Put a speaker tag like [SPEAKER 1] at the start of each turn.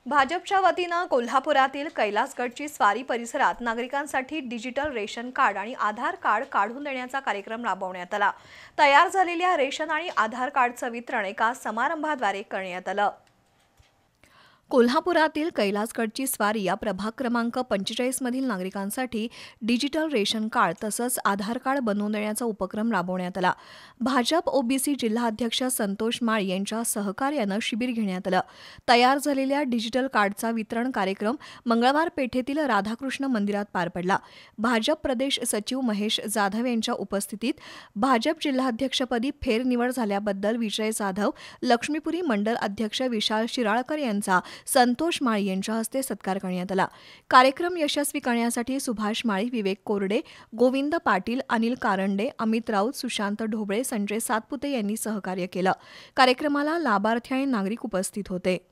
[SPEAKER 1] भाजपच्या वतीनं कोल्हापुरातील कैलासगडची स्वारी परिसरात नागरिकांसाठी डिजिटल रेशन कार्ड आणि आधार कार्ड काढून देण्याचा कार्यक्रम राबवण्यात आला। तयार झालेल्या रेशन आणि आधार कार्डचं वितरण एका समारंभाद्वारे करण्यात आलं। कोल्हापुरातील कैलासगडची स्वारी या प्रभाग क्रमांक 45 मधील नागरिकांसाठी डिजिटल रेशन कार्ड तसंच आधार कार्ड बनवून देण्याचा उपक्रम राबवण्यात आला। भाजप ओबीसी जिल्हाध्यक्ष संतोष माळी यांच्या सहकार्यानं शिबिर घेण्यात आलं। तयार झालेल्या डिजिटल कार्डचा वितरण कार्यक्रम मंगळवार पेठेतील राधाकृष्ण मंदिरात पार पडला। भाजप प्रदेश सचिव महेश जाधव यांच्या उपस्थितीत भाजप जिल्हाध्यक्षपदी फेरनिवड झाल्याबद्दल विजय जाधव, लक्ष्मीपुरी मंडल अध्यक्ष विशाल शिराळकर यांचा संतोष माळी यांच्या हस्ते सत्कार करण्यात आला। कार्यक्रम यशस्वी करण्यासाठी सुभाष माळी, विवेक कोरडे, गोविंद पाटील, अनिल कारंडे, अमित राऊत, सुशांत ढोबळे, संजय सातपुते यांनी सहकार्य केलं। कार्यक्रमाला लाभार्थी आणि नागरिक उपस्थित होते।